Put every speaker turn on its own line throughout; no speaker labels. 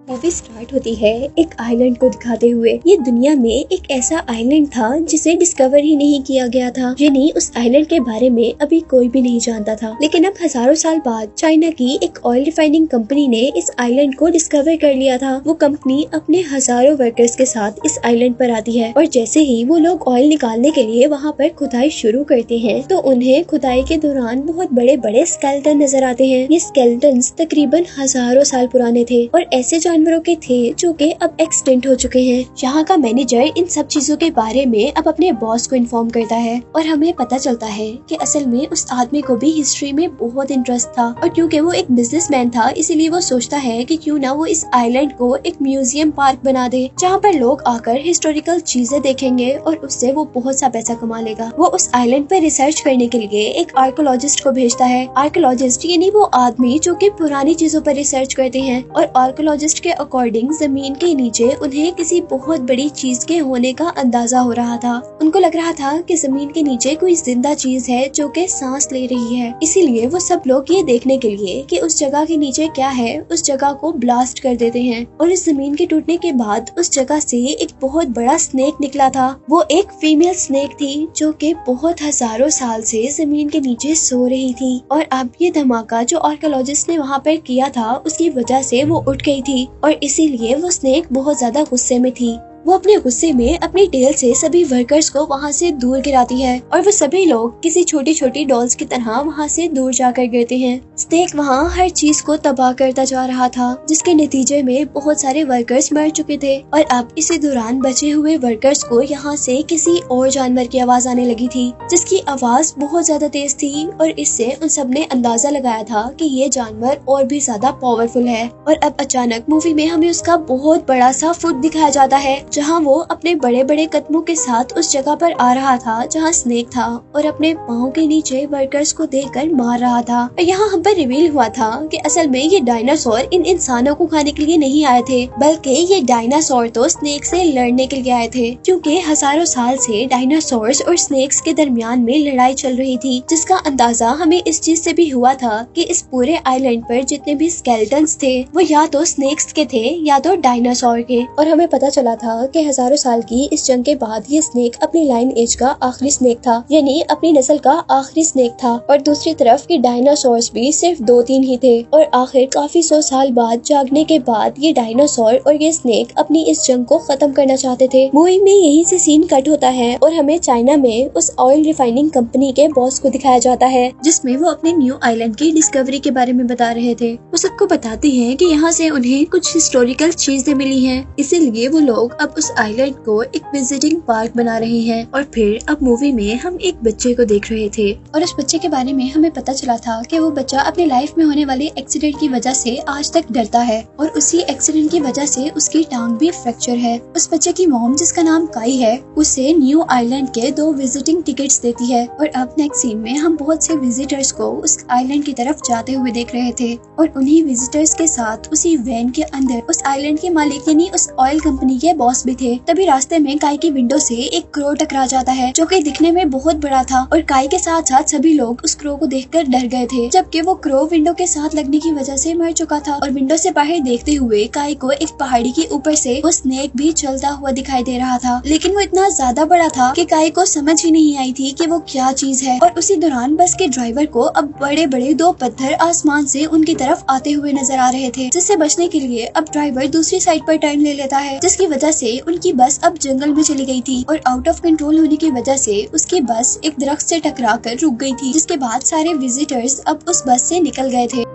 Movie start होती है एक आइलैंड को दिखाते हुए। ये दुनिया में एक ऐसा आइलैंड था जिसे डिस्कवर ही नहीं किया गया था, यानी उस आइलैंड के बारे में अभी कोई भी नहीं जानता था। लेकिन अब हजारों साल बाद चाइना की एक ऑयल रिफाइनिंग कंपनी ने इस आइलैंड को डिस्कवर कर लिया था। वो कंपनी अपने हजारों वर्कर्स के साथ इस आइलैंड पर आती है और जैसे ही वो लोग ऑयल निकालने के लिए वहाँ पर खुदाई शुरू करते हैं तो उन्हें खुदाई के दौरान बहुत बड़े बड़े स्केलेटन नजर आते हैं। ये स्केलेटन्स तकरीबन हजारों साल पुराने थे और ऐसे जानवरों के थे जो कि अब एक्सटिंक्ट हो चुके हैं। यहाँ का मैनेजर इन सब चीजों के बारे में अब अपने बॉस को इन्फॉर्म करता है और हमें पता चलता है कि असल में उस आदमी को भी हिस्ट्री में बहुत इंटरेस्ट था और क्योंकि वो एक बिजनेसमैन था इसीलिए वो सोचता है कि क्यों ना वो इस आइलैंड को एक म्यूजियम पार्क बना दे जहाँ पर लोग आकर हिस्टोरिकल चीजें देखेंगे और उससे वो बहुत सा पैसा कमा लेगा। वो उस आइलैंड पर रिसर्च करने के लिए एक आर्कोलॉजिस्ट को भेजता है। आर्कोलॉजिस्ट यानी वो आदमी जो कि पुरानी चीजों पर रिसर्च करते हैं और आर्कोलॉजिस्ट के अकॉर्डिंग जमीन के नीचे उन्हें किसी बहुत बड़ी चीज के होने का अंदाजा हो रहा था। उनको लग रहा था कि जमीन के नीचे कोई जिंदा चीज है जो कि सांस ले रही है। इसीलिए वो सब लोग ये देखने के लिए कि उस जगह के नीचे क्या है उस जगह को ब्लास्ट कर देते हैं और इस जमीन के टूटने के बाद उस जगह से एक बहुत बड़ा स्नेक निकला था। वो एक फीमेल स्नेक थी जो कि बहुत हजारों साल से जमीन के नीचे सो रही थी और अब ये धमाका जो आर्कोलॉजिस्ट ने वहाँ पर किया था उसकी वजह से वो उठ गई थी और इसीलिए वो स्नेक बहुत ज्यादा गुस्से में थी। वो अपने गुस्से में अपनी टेल से सभी वर्कर्स को वहाँ से दूर गिराती है और वो सभी लोग किसी छोटी छोटी डॉल्स की तरह वहाँ से दूर जाकर गिरते हैं। स्नेक वहाँ हर चीज को तबाह करता जा रहा था जिसके नतीजे में बहुत सारे वर्कर्स मर चुके थे और अब इसी दौरान बचे हुए वर्कर्स को यहाँ से किसी और जानवर की आवाज आने लगी थी जिसकी आवाज बहुत ज्यादा तेज थी और इससे उन सब ने अंदाजा लगाया था कि ये जानवर और भी ज्यादा पावरफुल है। और अब अचानक मूवी में हमें उसका बहुत बड़ा सा फुट दिखाया जाता है जहाँ वो अपने बड़े बड़े कदमों के साथ उस जगह पर आ रहा था जहाँ स्नेक था और अपने पाँव के नीचे वर्कर्स को देखकर मार रहा था। और यहाँ हम पर रिवील हुआ था कि असल में ये डायनासोर इन इंसानों को खाने के लिए नहीं आए थे बल्कि ये डायनासोर तो स्नेक से लड़ने के लिए आए थे क्योंकि हजारों साल से डायनासोर्स और स्नेक्स के दरमियान में लड़ाई चल रही थी जिसका अंदाजा हमें इस चीज से भी हुआ था कि इस पूरे आइलैंड पर जितने भी स्केलेटन्स थे वो या तो स्नेक्स के थे या तो डायनासोर के। और हमें पता चला था कि हजारों साल की इस जंग के बाद ये स्नेक अपनी लाइन एज का आखिरी स्नेक था यानी अपनी नस्ल का आखिरी स्नेक था और दूसरी तरफ की डायनासोर्स भी सिर्फ 2-3 ही थे और आखिर काफी 100 साल बाद जागने के बाद ये डायनासोर और ये स्नेक अपनी इस जंग को खत्म करना चाहते थे। मूवी में यही से सीन कट होता है और हमें चाइना में उस ऑयल रिफाइनिंग कंपनी के बॉस को दिखाया जाता है जिसमें वो अपने न्यू आइलैंड की डिस्कवरी के बारे में बता रहे थे। वो सबको बताते हैं कि यहाँ से उन्हें कुछ हिस्टोरिकल चीजें मिली हैं इसीलिए वो लोग अब उस आइलैंड को एक विजिटिंग पार्क बना रहे हैं। और फिर अब मूवी में हम एक बच्चे को देख रहे थे और उस बच्चे के बारे में हमें पता चला था कि वो बच्चा अपने लाइफ में होने वाले एक्सीडेंट की वजह से आज तक डरता है और उसी एक्सीडेंट की वजह से उसकी टांग भी फ्रैक्चर है। उस बच्चे की मॉम जिसका नाम काई है उसे न्यू आइलैंड के 2 विजिटिंग टिकट्स देती है और अब नेक्स्ट सीन में हम बहुत से विजिटर्स को उस आइलैंड की तरफ जाते हुए देख रहे थे और उन्हीं विजिटर्स के साथ उसी वैन के अंदर उस आइलैंड के मालिक यानी उस ऑयल कंपनी के बॉस भी थे। तभी रास्ते में काई की विंडो से एक क्रो टकरा जाता है जो कि दिखने में बहुत बड़ा था और काई के साथ साथ सभी लोग उस क्रो को देखकर डर गए थे जबकि वो क्रो विंडो के साथ लगने की वजह से मर चुका था। और विंडो से बाहर देखते हुए काई को एक पहाड़ी के ऊपर से वो स्नेक भी चलता हुआ दिखाई दे रहा था लेकिन वो इतना ज्यादा बड़ा था कि काई को समझ ही नहीं आई थी कि वो क्या चीज है। और उसी दौरान बस के ड्राइवर को अब बड़े बड़े 2 पत्थर आसमान से उनकी तरफ आते हुए नजर आ रहे थे जिससे बचने के लिए अब ड्राइवर दूसरी साइड पर टर्न ले लेता है जिसकी वजह से उनकी बस अब जंगल में चली गई थी और आउट ऑफ कंट्रोल होने की वजह से उसकी बस एक दरख्त से टकरा कर रुक गई थी जिसके बाद सारे विजिटर्स अब उस बस से निकल गए थे।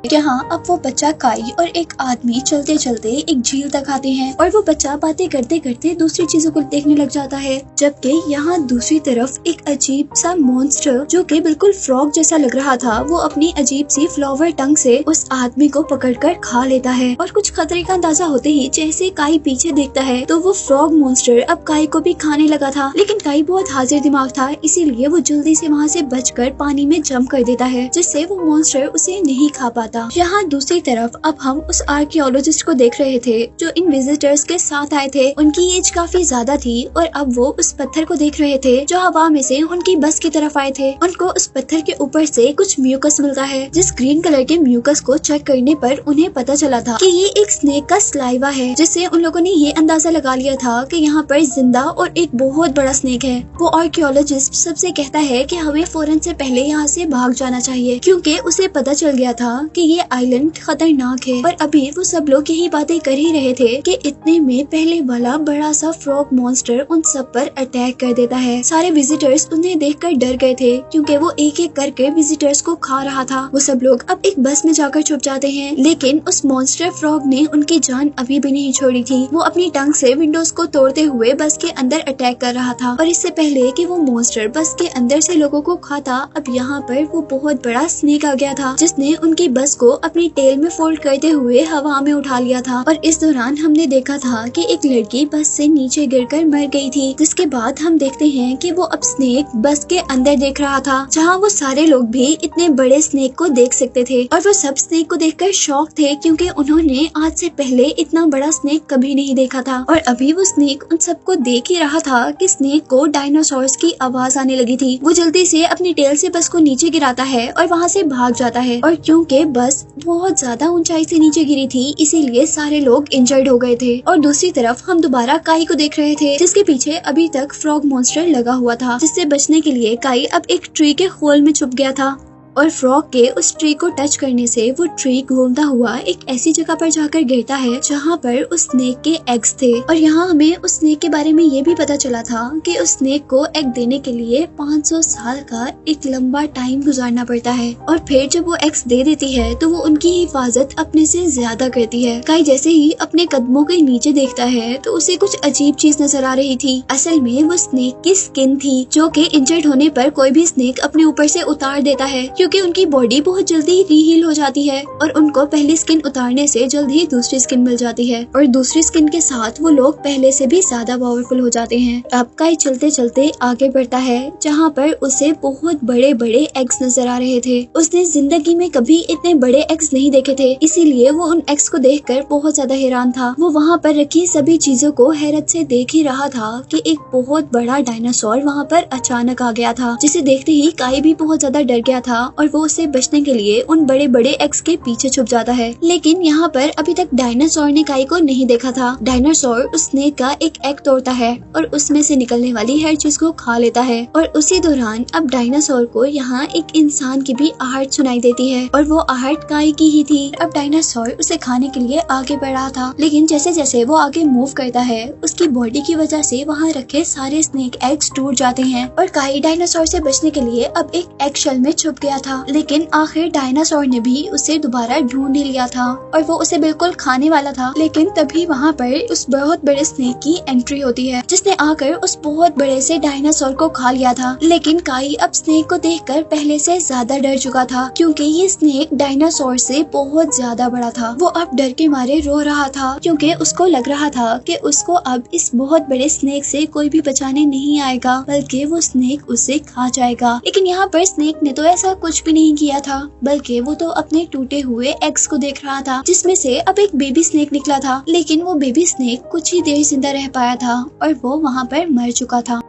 यहाँ अब वो बच्चा काई और एक आदमी चलते चलते एक झील तक आते हैं और वो बच्चा बातें करते करते दूसरी चीजों को देखने लग जाता है जबकि यहाँ दूसरी तरफ एक अजीब सा मॉन्स्टर जो कि बिल्कुल फ्रॉग जैसा लग रहा था वो अपनी अजीब सी फ्लावर टंग से उस आदमी को पकड़कर खा लेता है। और कुछ खतरे का अंदाजा होते ही जैसे काई पीछे देखता है तो वो फ्रॉग मॉन्स्टर अब काई को भी खाने लगा था लेकिन काई बहुत हाजिर दिमाग था इसीलिए वो जल्दी से वहाँ से बचकर पानी में जंप कर देता है जिससे वो मॉन्स्टर उसे नहीं खा पाता। था। यहाँ दूसरी तरफ अब हम उस आर्कियोलॉजिस्ट को देख रहे थे जो इन विजिटर्स के साथ आए थे। उनकी एज काफी ज्यादा थी और अब वो उस पत्थर को देख रहे थे जो हवा में से उनकी बस की तरफ आए थे। उनको उस पत्थर के ऊपर से कुछ म्यूकस मिलता है, जिस ग्रीन कलर के म्यूकस को चेक करने पर उन्हें पता चला था कि ये एक स्नेक का स्लाइवा है, जिससे उन लोगों ने ये अंदाजा लगा लिया था कि यहाँ पर जिंदा और एक बहुत बड़ा स्नेक है। वो आर्कियोलॉजिस्ट सबसे कहता है कि हमें फौरन से पहले यहाँ से भाग जाना चाहिए, क्योंकि उसे पता चल गया था कि ये आइलैंड खतरनाक है। और अभी वो सब लोग यही बातें कर ही रहे थे कि इतने में पहले वाला बड़ा सा फ्रॉग मॉन्स्टर उन सब पर अटैक कर देता है। सारे विजिटर्स उन्हें देखकर डर गए थे, क्योंकि वो एक एक करके विजिटर्स को खा रहा था। वो सब लोग अब एक बस में जाकर छुप जाते हैं, लेकिन उस मॉन्स्टर फ्रॉग ने उनकी जान अभी भी नहीं छोड़ी थी। वो अपनी टंग से विंडोज को तोड़ते हुए बस के अंदर अटैक कर रहा था। और इससे पहले कि वो मॉन्स्टर बस के अंदर से लोगों को खाता, अब यहाँ पर वो बहुत बड़ा स्नेक आ गया था, जिसने उनकी बस को अपनी टेल में फोल्ड करते हुए हवा में उठा लिया था। और इस दौरान हमने देखा था कि एक लड़की बस से नीचे गिरकर मर गई थी, जिसके बाद हम देखते हैं कि वो अब स्नेक बस के अंदर देख रहा था, जहाँ वो सारे लोग भी इतने बड़े स्नेक को देख सकते थे। और वो सब स्नेक को देखकर शॉक थे, क्योंकि उन्होंने आज से पहले इतना बड़ा स्नेक कभी नहीं देखा था। और अभी वो स्नेक उन सबको देख ही रहा था कि स्नेक को डायनासोर्स की आवाज आने लगी थी। वो जल्दी से अपनी टेल से बस को नीचे गिराता है और वहाँ से भाग जाता है। और क्योंकि बस बहुत ज्यादा ऊंचाई से नीचे गिरी थी, इसीलिए सारे लोग इंजर्ड हो गए थे। और दूसरी तरफ हम दोबारा काई को देख रहे थे, जिसके पीछे अभी तक फ्रॉग मॉन्स्टर लगा हुआ था, जिससे बचने के लिए काई अब एक ट्री के होल में छुप गया था। और फ्रॉग के उस ट्री को टच करने से वो ट्री घूमता हुआ एक ऐसी जगह पर जाकर गिरता है जहाँ पर उस स्नेक के एग्स थे। और यहाँ हमें उस स्नेक के बारे में ये भी पता चला था कि उस स्नेक को एग देने के लिए 500 साल का एक लंबा टाइम गुजारना पड़ता है। और फिर जब वो एग्स दे देती है तो वो उनकी हिफाजत अपने से ज्यादा करती है। काई जैसे ही अपने कदमों के नीचे देखता है तो उसे कुछ अजीब चीज नजर आ रही थी। असल में वो स्नेक की स्किन थी, जो कि इंजर्ड होने पर कोई भी स्नेक अपने ऊपर से उतार देता है, क्योंकि उनकी बॉडी बहुत जल्दी रीहील हो जाती है और उनको पहली स्किन उतारने से जल्द ही दूसरी स्किन मिल जाती है। और दूसरी स्किन के साथ वो लोग पहले से भी ज्यादा पावरफुल हो जाते हैं। अब काई चलते चलते आगे बढ़ता है, जहाँ पर उसे बहुत बड़े बड़े एग्स नजर आ रहे थे। उसने जिंदगी में कभी इतने बड़े एग्स नहीं देखे थे, इसीलिए वो उन एग्स को देखकर बहुत ज्यादा हैरान था। वो वहाँ पर रखी सभी चीजों को हैरत से देख ही रहा था कि एक बहुत बड़ा डायनासोर वहाँ पर अचानक आ गया था, जिसे देखते ही काई भी बहुत ज्यादा डर गया था और वो उसे बचने के लिए उन बड़े बड़े एग्स के पीछे छुप जाता है। लेकिन यहाँ पर अभी तक डायनासोर ने काई को नहीं देखा था। डायनासोर उस स्नेक का एक एग तोड़ता है और उसमें से निकलने वाली हर चीज को खा लेता है। और उसी दौरान अब डायनासोर को यहाँ एक इंसान की भी आहट सुनाई देती है और वो आहट काई की ही थी। अब डायनासोर उसे खाने के लिए आगे बढ़ रहा था, लेकिन जैसे जैसे वो आगे मूव करता है उसकी बॉडी की वजह से वहाँ रखे सारे स्नेक एग्स टूट जाते हैं और काई डायनासोर से बचने के लिए अब एक एग शेल में छुप गया था। लेकिन आखिर डायनासोर ने भी उसे दोबारा ढूंढ ही लिया था और वो उसे बिल्कुल खाने वाला था। लेकिन तभी वहाँ पर उस बहुत बड़े स्नेक की एंट्री होती है, जिसने आकर उस बहुत बड़े से डायनासोर को खा लिया था। लेकिन काई अब स्नेक को देखकर पहले से ज्यादा डर चुका था, क्योंकि ये स्नेक डायनासोर से बहुत ज्यादा बड़ा था। वो अब डर के मारे रो रहा था, क्योंकि उसको लग रहा था कि उसको अब इस बहुत बड़े स्नेक से कोई भी बचाने नहीं आएगा, बल्कि वो स्नेक उसे खा जाएगा। लेकिन यहाँ पर स्नेक ने तो ऐसा कुछ भी नहीं किया था, बल्कि वो तो अपने टूटे हुए एग्स को देख रहा था, जिसमें से अब एक बेबी स्नेक निकला था। लेकिन वो बेबी स्नेक कुछ ही देर जिंदा रह पाया था और वो वहाँ पर मर चुका था,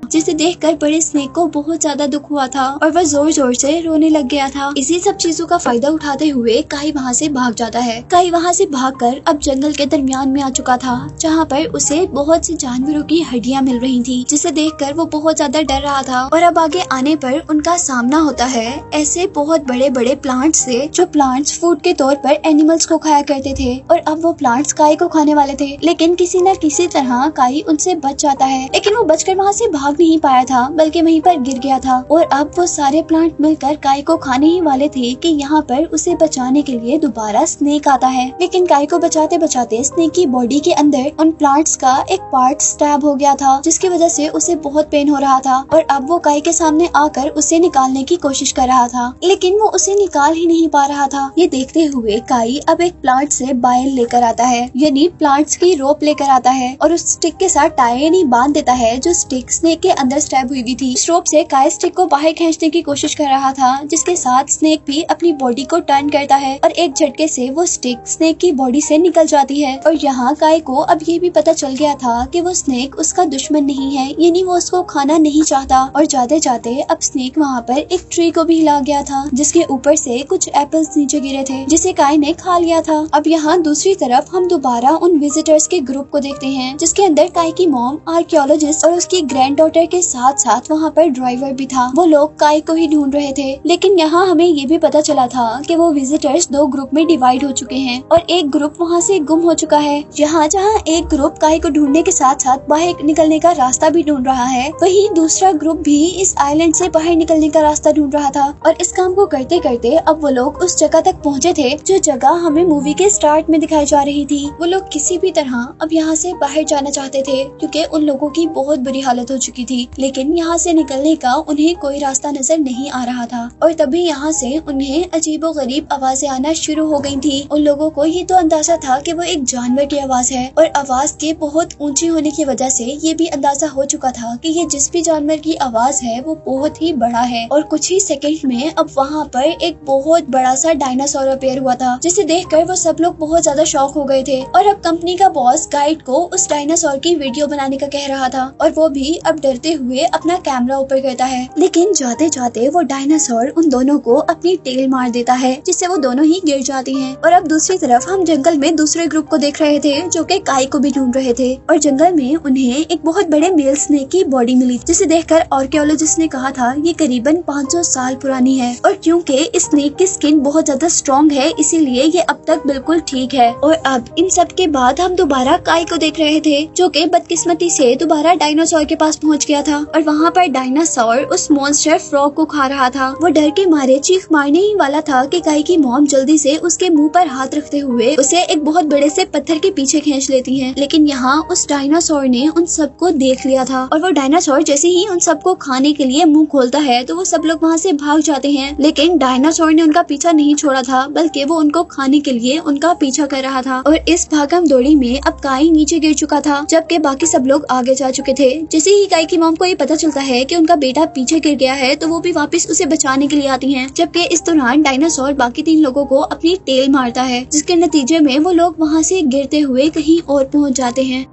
जिसे देखकर बड़े स्नेक को बहुत ज्यादा दुख हुआ था और वह जोर जोर से रोने लग गया था। इसी सब चीजों का फायदा उठाते हुए काई वहाँ से भाग जाता है। काई वहाँ से भागकर अब जंगल के दरमियान में आ चुका था, जहाँ पर उसे बहुत सी जानवरों की हड्डियाँ मिल रही थी, जिसे देखकर वो बहुत ज्यादा डर रहा था। और अब आगे आने पर उनका सामना होता है ऐसे बहुत बड़े बड़े प्लांट्स से, जो प्लांट्स फूड के तौर पर एनिमल्स को खाया करते थे। और अब वो प्लांट्स काई को खाने वाले थे, लेकिन किसी न किसी तरह काई उनसे बच जाता है। लेकिन वो बचकर वहाँ से भाग नहीं पाया था, बल्कि वहीं पर गिर गया था। और अब वो सारे प्लांट मिलकर काई को खाने ही वाले थे कि यहाँ पर उसे बचाने के लिए दोबारा स्नेक आता है। लेकिन काई को बचाते बचाते स्नेक की बॉडी के अंदर उन प्लांट्स का एक पार्ट स्टैब हो गया था, जिसकी वजह से उसे बहुत पेन हो रहा था। और अब वो काई के सामने आकर उसे निकालने की कोशिश कर रहा था, लेकिन वो उसे निकाल ही नहीं पा रहा था। ये देखते हुए काई अब एक प्लांट से बाइल लेकर आता है, यानी प्लांट्स की रोप लेकर आता है और उस स्टिक के साथ टाई यानी बांध देता है, जो स्टिक स्नेक के के अंदर स्टैब हुई थी। इस रोप से काई स्टिक को बाहर खींचने की कोशिश कर रहा था, जिसके साथ स्नेक भी अपनी बॉडी को टर्न करता है और एक झटके से वो स्टिक स्नेक की बॉडी से निकल जाती है। और यहाँ काई को अब ये भी पता चल गया था कि वो स्नेक उसका दुश्मन नहीं है, यानी वो उसको खाना नहीं चाहता। और जाते जाते अब स्नेक वहाँ पर एक ट्री को भी हिला गया था, जिसके ऊपर से कुछ एप्पल्स नीचे गिरे थे, जिसे काई ने खा लिया था। अब यहाँ दूसरी तरफ हम दोबारा उन विजिटर्स के ग्रुप को देखते हैं, जिसके अंदर काई की मॉम, आर्कियोलॉजिस्ट और उसकी ग्रैंडडॉटर के साथ साथ वहाँ पर ड्राइवर भी था। वो लोग काई को ही ढूंढ रहे थे, लेकिन यहाँ हमें ये भी पता चला था कि वो विजिटर्स दो ग्रुप में डिवाइड हो चुके हैं और एक ग्रुप वहाँ से गुम हो चुका है। जहाँ एक ग्रुप काई को ढूंढने के साथ साथ बाहर निकलने का रास्ता भी ढूंढ रहा है, वहीं दूसरा ग्रुप भी इस आइलैंड से बाहर निकलने का रास्ता ढूंढ रहा था। और इस काम को करते करते अब वो लोग उस जगह तक पहुँचे थे जो जगह हमें मूवी के स्टार्ट में दिखाई जा रही थी। वो लोग किसी भी तरह अब यहाँ से बाहर जाना चाहते थे, क्योंकि उन लोगों की बहुत बुरी हालत हो चुकी थी, लेकिन यहाँ से निकलने का उन्हें कोई रास्ता नजर नहीं आ रहा था। और तभी यहाँ से उन्हें अजीबोगरीब आवाजें आना शुरू हो गई थी। उन लोगों को ये तो अंदाजा था कि वो एक जानवर की आवाज है, और आवाज के बहुत ऊंची होने की वजह से ये भी अंदाजा हो चुका था कि ये जिस भी जानवर की आवाज है वो बहुत ही बड़ा है। और कुछ ही सेकंड में अब वहाँ पर एक बहुत बड़ा सा डायनासोर अपीयर हुआ था, जिसे देखकर वो सब लोग बहुत ज्यादा शॉक हो गए थे। और अब कंपनी का बॉस गाइड को उस डायनासोर की वीडियो बनाने का कह रहा था, और वो भी अब डरते हुए अपना कैमरा ऊपर करता है। लेकिन जाते जाते वो डायनासोर उन दोनों को अपनी टेल मार देता है, जिससे वो दोनों ही गिर जाती हैं। और अब दूसरी तरफ हम जंगल में दूसरे ग्रुप को देख रहे थे, जो कि काई को भी ढूंढ रहे थे। और जंगल में उन्हें एक बहुत बड़े मेल स्नेक की बॉडी मिली, जिसे देखकर आर्कियोलॉजिस्ट ने कहा था ये करीबन 500 साल पुरानी है। और क्योंकि इस स्नेक की स्किन बहुत ज्यादा स्ट्रॉन्ग है, इसीलिए ये अब तक बिल्कुल ठीक है। और अब इन सब के बाद हम दोबारा काई को देख रहे थे, जो कि बदकिस्मती से दोबारा डायनासोर के पास पहुंच गया था। और वहाँ पर डायनासोर उस मॉन्स्टर फ्रॉग को खा रहा था। वो डर के मारे चीख मारने ही वाला था कि काई की मॉम जल्दी से उसके मुंह पर हाथ रखते हुए उसे एक बहुत बड़े से पत्थर के पीछे खींच लेती है। लेकिन यहाँ उस डायनासोर ने उन सबको देख लिया था, और वो डायनासोर जैसे ही उन सबको खाने के लिए मुंह खोलता है तो वो सब लोग वहाँ से भाग जाते हैं। लेकिन डायनासोर ने उनका पीछा नहीं छोड़ा था, बल्कि वो उनको खाने के लिए उनका पीछा कर रहा था। और इस भागम दौड़ी में अब काई नीचे गिर चुका था, जबकि बाकी सब लोग आगे जा चुके थे। जैसे ही काई की मॉम को ये पता चलता है कि उनका बेटा पीछे गिर गया है, तो वो भी वापस उसे बचाने के लिए आती हैं। जबकि इस दौरान डायनासोर बाकी 3 लोगों को अपनी टेल मारता है, जिसके नतीजे में वो लोग वहाँ से गिरते हुए कहीं और पहुँच जाते हैं।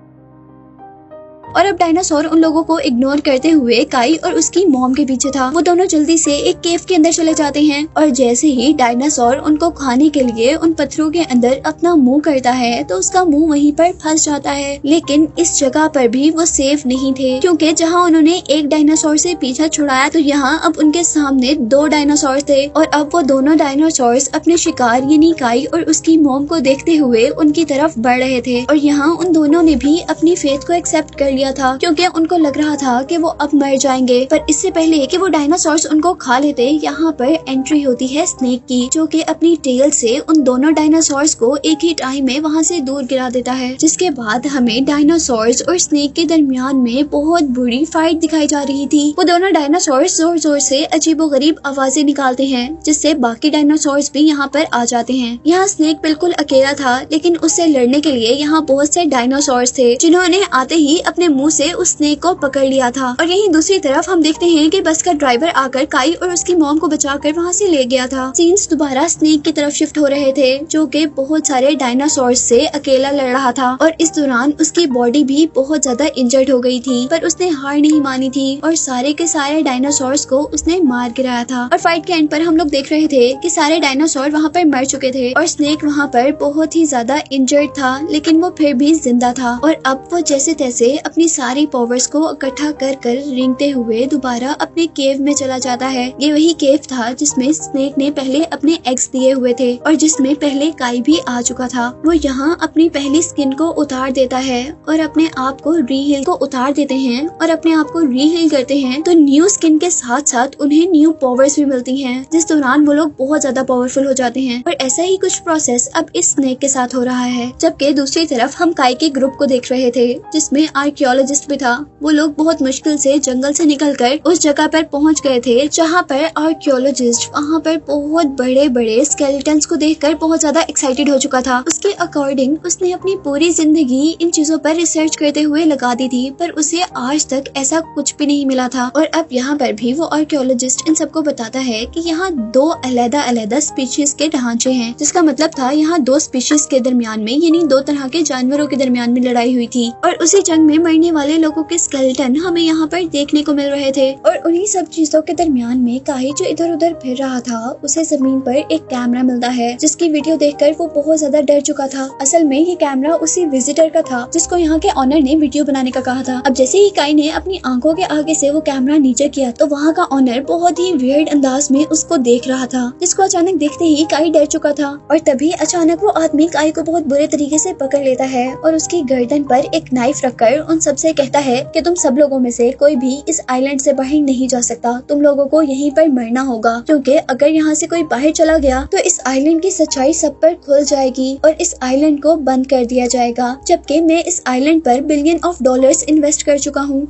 और अब डायनासोर उन लोगों को इग्नोर करते हुए काई और उसकी मॉम के पीछे था। वो दोनों जल्दी से एक केव के अंदर चले जाते हैं, और जैसे ही डायनासोर उनको खाने के लिए उन पत्थरों के अंदर अपना मुंह करता है, तो उसका मुंह वहीं पर फंस जाता है। लेकिन इस जगह पर भी वो सेफ नहीं थे, क्योंकि जहाँ उन्होंने एक डायनासोर से पीछा छुड़ाया, तो यहाँ अब उनके सामने 2 डायनासोर थे। और अब वो दोनों डायनासोर अपने शिकार यानी काई और उसकी मॉम को देखते हुए उनकी तरफ बढ़ रहे थे। और यहाँ उन दोनों ने भी अपनी फेथ को एक्सेप्ट कर लिया था, क्योंकि उनको लग रहा था कि वो अब मर जाएंगे। पर इससे पहले कि वो डायनासोर्स उनको खा लेते, यहाँ पर एंट्री होती है स्नेक की, जो कि अपनी टेल से उन दोनों डायनासोर्स को एक ही टाइम में वहाँ से दूर गिरा देता है। जिसके बाद हमें डायनासोर्स और स्नेक के दरमियान में बहुत बुरी फाइट दिखाई जा रही थी। वो दोनों डायनासोर्स जोर जोर से अजीबोगरीब आवाजें निकालते हैं, जिससे बाकी डायनासोर्स भी यहाँ पर आ जाते हैं। यहाँ स्नेक बिल्कुल अकेला था, लेकिन उससे लड़ने के लिए यहाँ बहुत से डायनासोर्स थे, जिन्होंने आते ही अपने मुंह से उस स्नेक को पकड़ लिया था। और यहीं दूसरी तरफ हम देखते हैं कि बस का ड्राइवर आकर काई और उसकी मॉम को बचाकर वहाँ से ले गया था। सीन्स दोबारा स्नेक की तरफ शिफ्ट हो रहे थे, जो कि बहुत सारे डायनासोर्स से अकेला लड़ रहा था। और इस दौरान उसकी बॉडी भी बहुत ज्यादा इंजर्ड हो गई थी, पर उसने हार नहीं मानी थी और सारे के सारे डायनासोर्स को उसने मार गिराया था। और फाइट के एंड पर हम लोग देख रहे थे कि सारे डायनासोर वहाँ पर मर चुके थे और स्नेक वहाँ पर बहुत ही ज्यादा इंजर्ड था, लेकिन वो फिर भी जिंदा था। और अब वो जैसे तैसे अपनी सारी पावर्स को इकट्ठा कर कर रेंगते हुए दोबारा अपने केव में चला जाता है। ये वही केव था जिसमें स्नेक ने पहले अपने एग्स दिए हुए थे और जिसमें पहले काई भी आ चुका था। वो यहाँ अपनी पहली स्किन को उतार देता है और अपने आप को रीहील को उतार देते हैं और अपने आप को रीहील करते हैं, तो न्यू स्किन के साथ साथ उन्हें न्यू पावर्स भी मिलती हैं, जिस दौरान वो लोग बहुत ज्यादा पावरफुल हो जाते हैं। और ऐसा ही कुछ प्रोसेस अब इस स्नेक के साथ हो रहा है। जबकि दूसरी तरफ हम काई के ग्रुप को देख रहे थे, जिसमें आर्कियोलॉजिस्ट आर्कियोलॉजिस्ट भी था, वो लोग बहुत मुश्किल से जंगल से निकलकर उस जगह पर पहुंच गए थे जहां पर आर्कियोलॉजिस्ट वहां पर बहुत बड़े बड़े स्केलेटन्स को देखकर बहुत ज्यादा एक्साइटेड हो चुका था। उसके अकॉर्डिंग उसने अपनी पूरी जिंदगी इन चीजों पर रिसर्च करते हुए लगा दी थी, पर उसे आज तक ऐसा कुछ भी नहीं मिला था। और अब यहाँ पर भी वो आर्कियोलॉजिस्ट इन सबको बताता है कि यहाँ दो अलग-अलग स्पीशीज के ढांचे हैं, जिसका मतलब था यहाँ दो स्पीशीज के दरमियान में, यानी दो तरह के जानवरों के दरमियान में लड़ाई हुई थी और उसी जंग में मरने वाले लोगों के स्केलेटन हमें यहाँ पर देखने को मिल रहे थे। और उन्हीं सब चीजों के दरमियान में काई जो इधर उधर फिर रहा था, उसे जमीन पर एक कैमरा मिलता है जिसकी वीडियो देखकर वो बहुत ज्यादा डर चुका था। असल में ये कैमरा उसी विजिटर का था जिसको यहाँ के ऑनर ने वीडियो बनाने का कहा था। अब जैसे ही काई ने अपनी आंखों के आगे से वो कैमरा नीचे किया तो वहाँ का ऑनर बहुत ही वियर्ड अंदाज में उसको देख रहा था, जिसको अचानक देखते ही काई डर चुका था। और तभी अचानक वो आदमी काई को बहुत बुरे तरीके से पकड़ लेता है और उसकी गर्दन पर एक नाइफ रखकर उन सबसे कहता है कि तुम सब लोगों में से कोई भी इस आइलैंड से बाहर नहीं जा सकता, तुम लोगों को यहीं पर मरना होगा, क्योंकि अगर यहाँ से कोई बाहर चला गया तो इस आइलैंड की सच्चाई सब पर खुल जाएगी और इस आइलैंड को बंद कर दिया जाएगा, जबकि मैं इस आइलैंड पर बिलियन ऑफ डॉलर्स इन्वेस्ट कर चुका हूँ।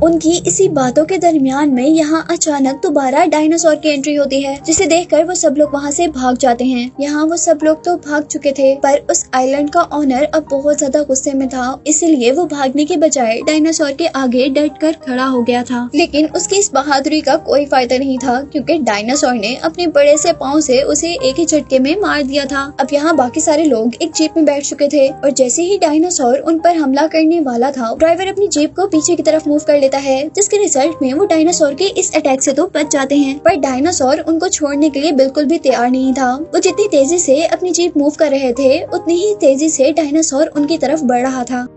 उनकी इसी बातों के दरमियान में यहाँ अचानक दोबारा डायनासोर की एंट्री होती है, जिसे देखकर वो सब लोग वहाँ से भाग जाते हैं। यहाँ वो सब लोग तो भाग चुके थे, पर उस आइलैंड का ऑनर अब बहुत ज्यादा गुस्से में था, इसलिए वो भागने के बजाय डायनासोर के आगे डटकर खड़ा हो गया था। लेकिन उसकी इस बहादुरी का कोई फायदा नहीं था, क्योंकि डायनासोर ने अपने बड़े से पाँव से उसे एक ही झटके में मार दिया था। अब यहाँ बाकी सारे लोग एक जीप में बैठ चुके थे और जैसे ही डायनासोर उन पर हमला करने वाला था, ड्राइवर अपनी जीप को पीछे की तरफ मूव कर लेता है, जिसके रिजल्ट में वो डायनासोर के इस अटैक से तो बच जाते हैं। पर डायनासोर उनको छोड़ने के लिए बिल्कुल भी तैयार नहीं था। वो जितनी तेजी से अपनी जीप मूव कर रहे थे, उतनी ही तेजी से डायनासोर उनकी तरफ बढ़ रहा था।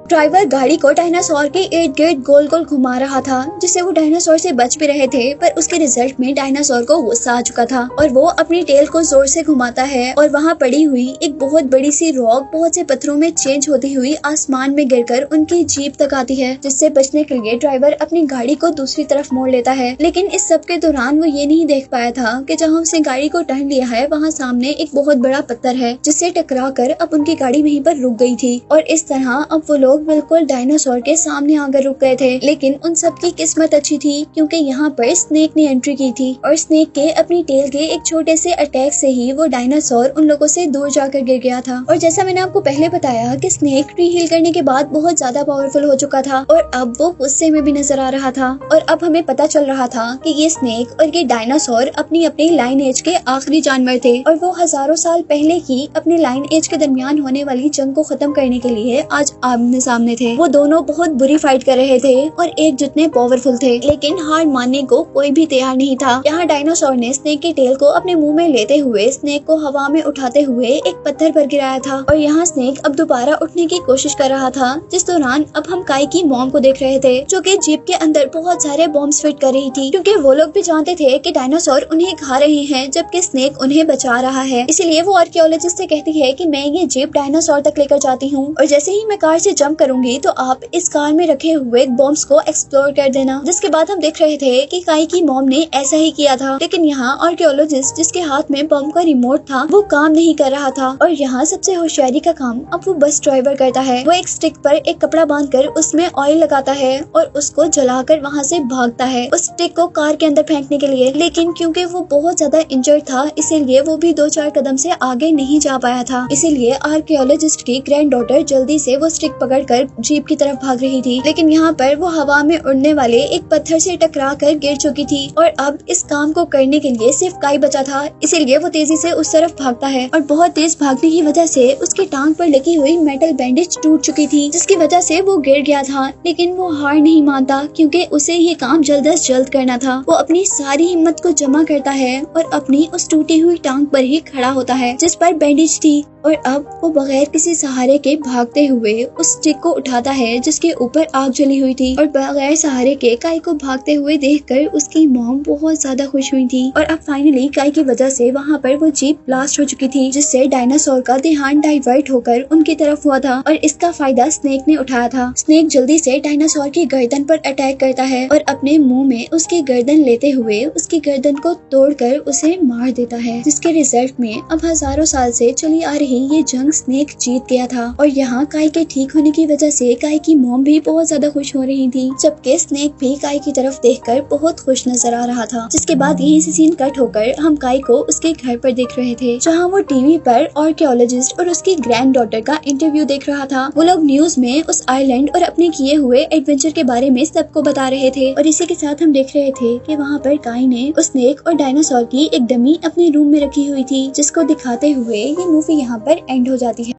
ड्राइवर गाड़ी को डायनासोर के इर्द गिर्द गोल गोल घुमा रहा था, जिससे वो डायनासोर से बच भी रहे थे, पर उसके रिजल्ट में डायनासोर को गुस्सा आ चुका था और वो अपनी टेल को जोर से घुमाता है और वहाँ पड़ी हुई एक बहुत बड़ी सी रॉक बहुत से पत्थरों में चेंज होती हुई आसमान में गिरकर उनकी जीप तक आती है, जिससे बचने के लिए ड्राइवर अपनी गाड़ी को दूसरी तरफ मोड़ लेता है। लेकिन इस सब के दौरान वो ये नहीं देख पाया था कि जहाँ उसने गाड़ी को टर्न लिया है वहाँ सामने एक बहुत बड़ा पत्थर है, जिससे टकरा कर अब उनकी गाड़ी वहीं पर रुक गई थी। और इस तरह अब वो लोग बिल्कुल डायनासोर के सामने आकर रुक गए थे। लेकिन उन सब की किस्मत अच्छी थी, क्योंकि यहाँ पर स्नेक ने एंट्री की थी और स्नेक के अपनी टेल के एक छोटे से अटैक से ही वो डायनासोर उन लोगों से दूर जाकर गिर गया था। और जैसा मैंने आपको पहले बताया कि स्नेक ट्री हील करने के बाद बहुत ज्यादा पावरफुल हो चुका था और अब वो गुस्से में भी नजर आ रहा था। और अब हमें पता चल रहा था कि ये स्नेक और ये डायनासोर अपनी अपनी लाइन एज के आखिरी जानवर थे और वो हजारों साल पहले ही अपने लाइन एज के दरमियान होने वाली जंग को खत्म करने के लिए आज आमने सामने थे। वो दोनों बहुत बुरी फाइट कर रहे थे और एकजुट में पावरफुल थे, लेकिन हार मानने को कोई भी तैयार नहीं था। यहाँ डायनासोर ने स्नेक की टेल को अपने मुंह में लेते हुए स्नेक को हवा में उठाते हुए एक पत्थर पर गिराया था और यहाँ स्नेक अब दोबारा उठने की कोशिश कर रहा था। जिस दौरान अब हम काई की मॉम को देख रहे थे, जो कि जीप के अंदर बहुत सारे बॉम्ब्स फिट कर रही थी, क्योंकि वो लोग भी जानते थे कि डायनासोर उन्हें खा रहे हैं जबकि स्नेक उन्हें बचा रहा है। इसीलिए वो आर्कियोलॉजिस्ट से कहती है कि मैं ये जीप डायनासोर तक लेकर जाती हूँ और जैसे ही मैं कार से जंप करूंगी तो आप इस कार में रखे हुए बॉम्ब्स को एक्सप्लोर कर देना। जिसके बाद हम देख रहे थे कि काई की मॉम ने ऐसा ही किया था, लेकिन यहाँ आर्कियोलॉजिस्ट जिसके हाथ में बम का रिमोट था वो काम नहीं कर रहा था और यहाँ सबसे होशियारी का काम अब वो बस ड्राइवर करता है। वो एक स्टिक पर एक कपड़ा बांधकर उसमें ऑयल लगाता है और उसको जलाकर वहाँ से भागता है उस स्टिक को कार के अंदर फेंकने के लिए। लेकिन क्योंकि वो बहुत ज्यादा इंजर्ड था, इसीलिए वो भी 2-4 कदम से आगे नहीं जा पाया था। इसीलिए आर्कियोलॉजिस्ट की ग्रैंड डॉटर जल्दी से वो स्टिक पकड़कर जीप की तरफ भाग रही थी, लेकिन यहाँ पर वो हवा में उड़ने वाले एक पत्थर से टकरा कर गिर चुकी थी और अब इस काम को करने के लिए सिर्फ काई बचा था। इसीलिए वो तेजी से उस तरफ भागता है और बहुत तेज भागने की वजह से उसकी टांग पर लगी हुई मेटल बैंडेज टूट चुकी थी, जिसकी वजह से वो गिर गया था। लेकिन वो हार नहीं मानता, क्योंकि उसे ये काम जल्द अज जल्द करना था। वो अपनी सारी हिम्मत को जमा करता है और अपनी उस टूटी हुई टांग पर ही खड़ा होता है जिस पर बैंडेज थी और अब वो बगैर किसी सहारे के भागते हुए उस स्टिक को उठाता है जिसके ऊपर आग जली हुई थी और बगैर सहारे के काई को भागते हुए देखकर उसकी मॉम बहुत ज्यादा खुश हुई थी। और अब फाइनली काई की वजह से वहाँ पर वो जीप ब्लास्ट हो चुकी थी, जिससे डायनासोर का ध्यान डाइवर्ट होकर उनकी तरफ हुआ था और इसका फायदा स्नेक ने उठाया था। स्नेक जल्दी से डायनासोर की गर्दन पर अटैक करता है और अपने मुंह में उसकी गर्दन लेते हुए उसकी गर्दन को तोड़कर उसे मार देता है, जिसके रिजल्ट में अब हजारों साल से चली आ रही ये जंग स्नेक जीत गया था। और यहाँ काई के ठीक होने की वजह से काई की मॉम भी बहुत ज्यादा खुश हो रही थी, जबकि स्नेक भी काई की तरफ देखकर बहुत खुश नजर आ रहा था। जिसके बाद यहीं से सीन कट होकर हम काई को उसके घर पर देख रहे थे, जहाँ वो टीवी पर आर्कियोलॉजिस्ट और उसकी ग्रैंड डॉटर का इंटरव्यू देख रहा था। वो लोग न्यूज में उस आइलैंड और अपने किए हुए एडवेंचर के बारे में सबको बता रहे थे, और इसी के साथ हम देख रहे थे कि वहाँ पर काई ने उस स्नेक और डायनासोर की एक डमी अपने रूम में रखी हुई थी, जिसको दिखाते हुए ये मूवी यहाँ पर एंड हो जाती है।